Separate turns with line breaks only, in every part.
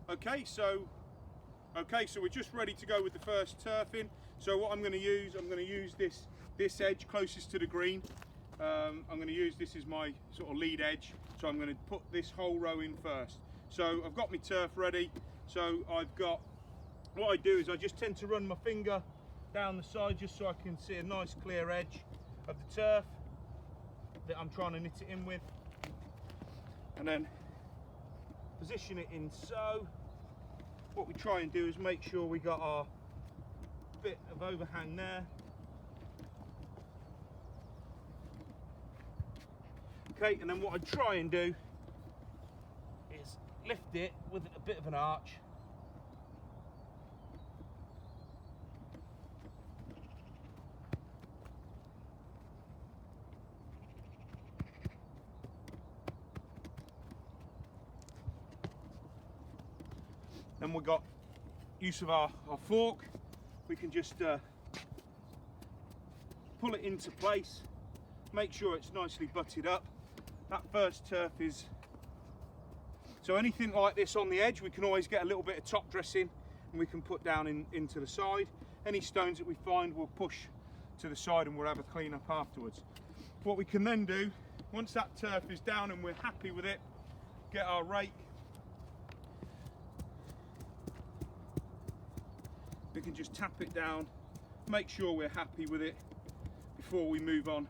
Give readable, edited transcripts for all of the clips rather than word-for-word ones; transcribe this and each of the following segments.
Okay, so we're just ready to go with the first turfing. So what I'm going to use this edge closest to the green. I'm going to use this as my sort of lead edge. So I'm going to put this whole row in first. So I've got my turf ready. So what I do is I just tend to run my finger down the side just so I can see a nice clear edge of the turf that I'm trying to knit it in with, and then position it in. So what we try and do is make sure we got our bit of overhang there. Okay, and then what I try and do is lift it with a bit of an arch. Then we've got use of our fork. We can just pull it into place, make sure it's nicely butted up. That first turf is, so anything like this on the edge, we can always get a little bit of top dressing and we can put down into the side. Any stones that we find, we'll push to the side and we'll have a clean up afterwards. What we can then do, once that turf is down and we're happy with it, get our rake. We can just tap it down, make sure we're happy with it before we move on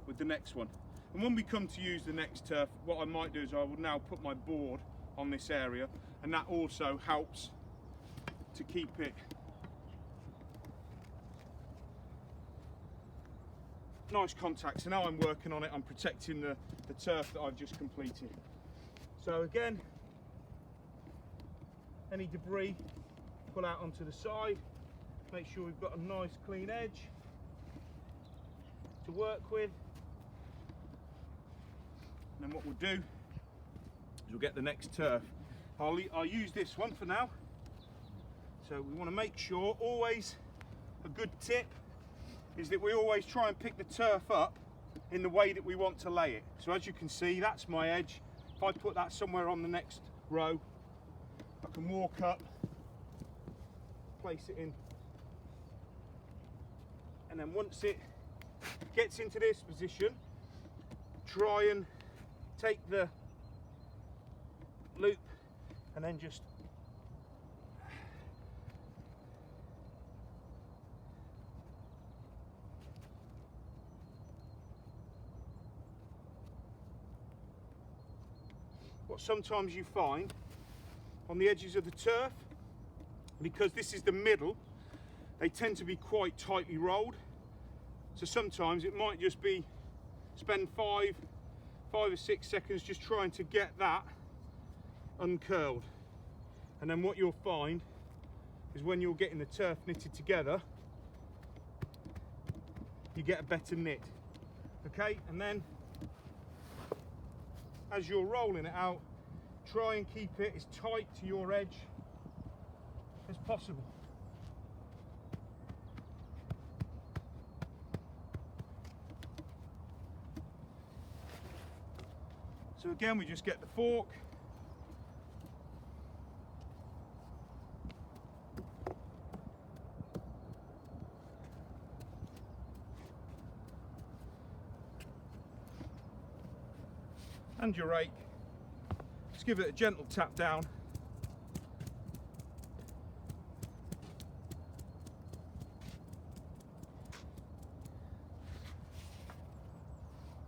with the next one. And when we come to use the next turf, what I might do is I will now put my board on this area, and that also helps to keep it nice contact. So now I'm working on it, I'm protecting the turf that I've just completed. So again, any debris pull out onto the side, make sure we've got a nice clean edge to work with. And then what we'll do is we'll get the next turf. I'll use this one for now. So we want to make sure, always a good tip is that we always try and pick the turf up in the way that we want to lay it. So as you can see, that's my edge. If I put that somewhere on the next row, I can walk up, place it in, and then once it gets into this position, try and take the loop and then just what sometimes you find on the edges of the turf, because this is the middle, they tend to be quite tightly rolled. So sometimes it might just be spend 5 or 6 seconds just trying to get that uncurled. And then what you'll find is when you're getting the turf knitted together, you get a better knit. Okay, and then as you're rolling it out, try and keep it as tight to your edge as possible. So again, we just get the fork, and your rake, just give it a gentle tap down.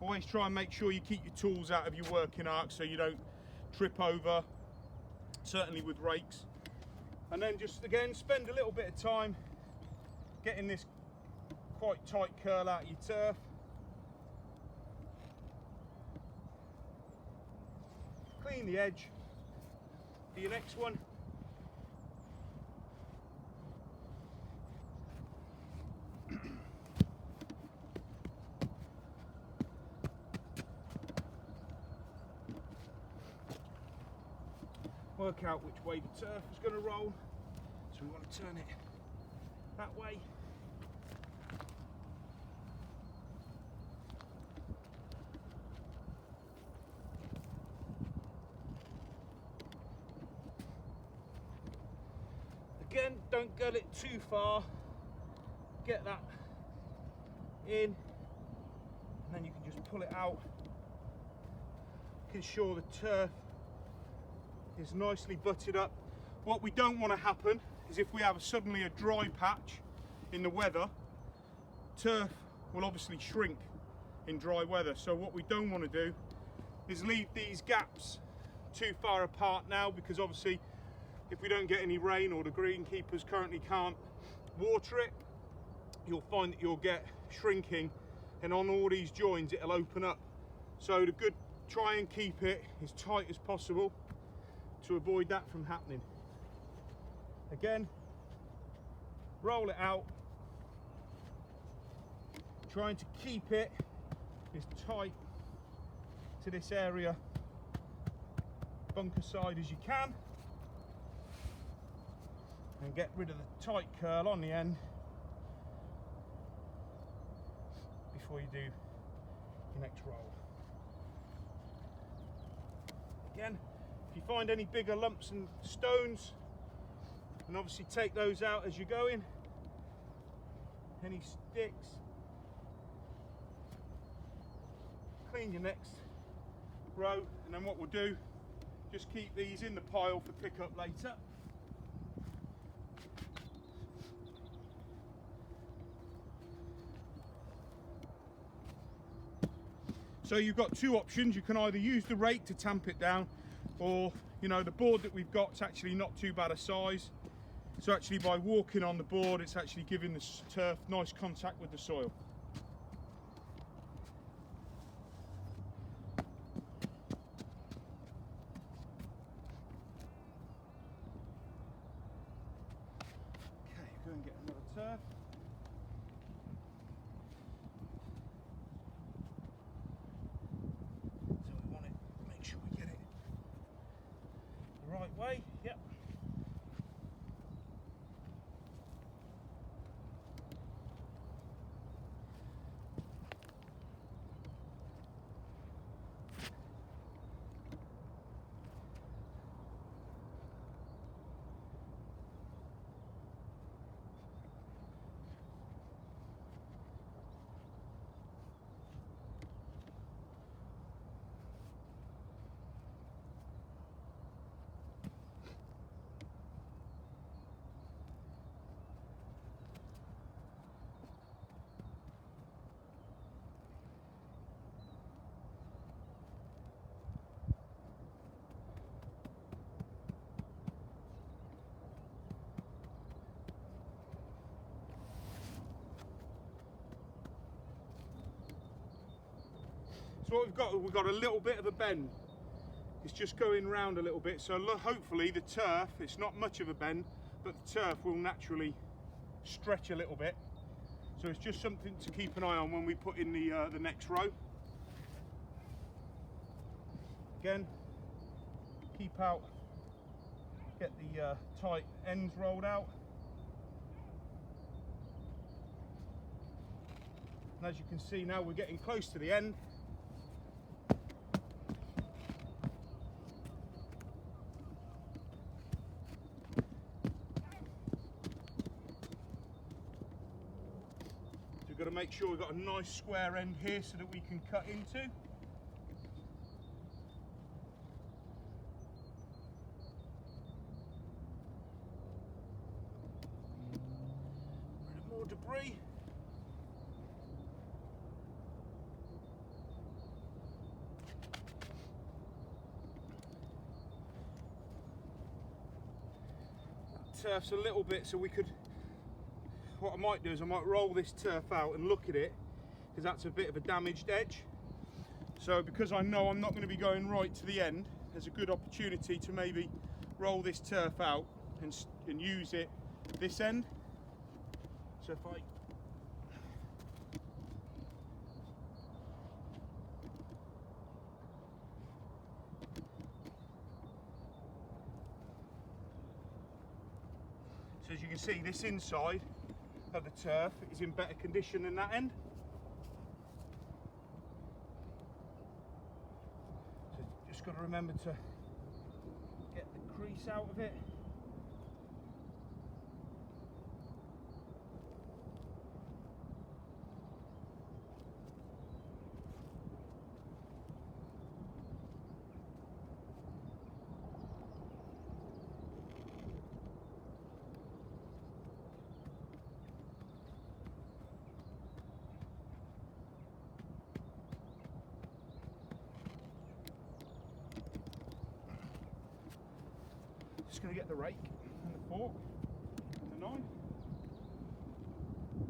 Always try and make sure you keep your tools out of your working arc so you don't trip over, certainly with rakes. And then just again spend a little bit of time getting this quite tight curl out of your turf. Clean the edge for your next one. Work out which way the turf is going to roll, so we want to turn it that way. Again, don't get it too far. Get that in, and then you can just pull it out. Making sure the turf is nicely butted up. What we don't want to happen is if we have suddenly a dry patch in the weather, turf will obviously shrink in dry weather. So what we don't want to do is leave these gaps too far apart now, because obviously if we don't get any rain or the greenkeepers currently can't water it, you'll find that you'll get shrinking, and on all these joins it'll open up. So try and keep it as tight as possible to avoid that from happening. Again, roll it out, trying to keep it as tight to this area bunker side as you can, and get rid of the tight curl on the end before you do your next roll. Again, if you find any bigger lumps and stones, and obviously take those out as you're going. Any sticks, clean your next row, and then what we'll do, just keep these in the pile for pickup later. So you've got two options. You can either use the rake to tamp it down, or the board that we've got is actually not too bad a size. So actually by walking on the board, it's actually giving the turf nice contact with the soil. Okay, go and get another turf. So we want to make sure we get it the right way. Yep. So what we've got a little bit of a bend. It's just going round a little bit. So hopefully the turf, it's not much of a bend, but the turf will naturally stretch a little bit. So it's just something to keep an eye on when we put in the next row. Again, keep out, get the tight ends rolled out. And as you can see now, we're getting close to the end. So we've got to make sure we've got a nice square end here so that we can cut into. More debris. Turf's a little bit, so we could, what I might do is I might roll this turf out and look at it, because that's a bit of a damaged edge. So because I know I'm not going to be going right to the end, there's a good opportunity to maybe roll this turf out and use it at this end. So if I as you can see, this inside of the turf is in better condition than that end. So just got to remember to get the crease out of it. Just going to get the rake and the fork and the knife.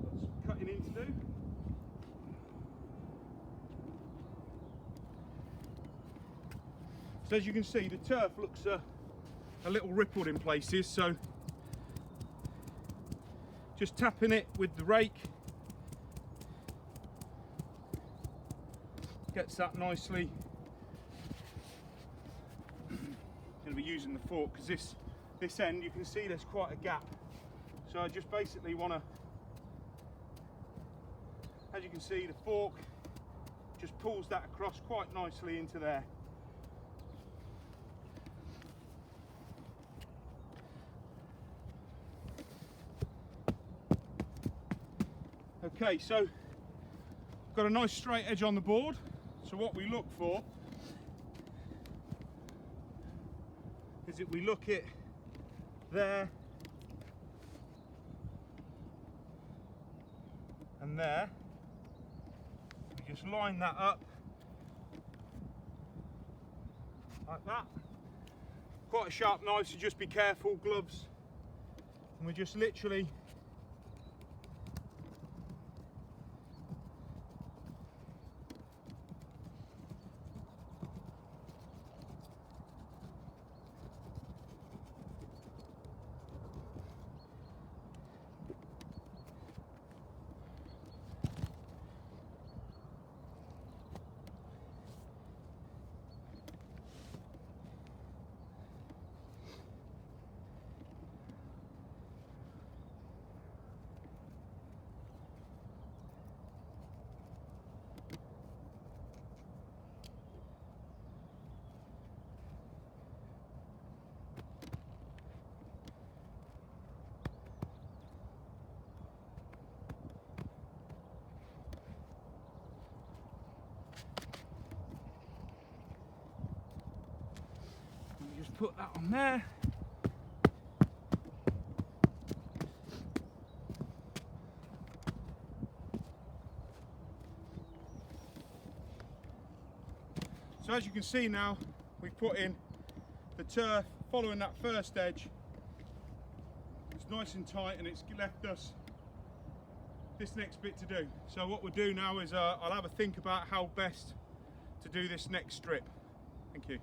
Got some cutting in to do. So as you can see, the turf looks a little rippled in places, so just tapping it with the rake gets that nicely. Going to be using the fork because this end, you can see there's quite a gap, so I just basically want to, as you can see, the fork just pulls that across quite nicely into there. Okay, so got a nice straight edge on the board, so what we look for is that we look at there and there. We just line that up like that. Quite a sharp knife, so just be careful, gloves. And we just literally put that on there. So as you can see now, we've put in the turf following that first edge. It's nice and tight, and it's left us this next bit to do. So what we'll do now is I'll have a think about how best to do this next strip. Thank you.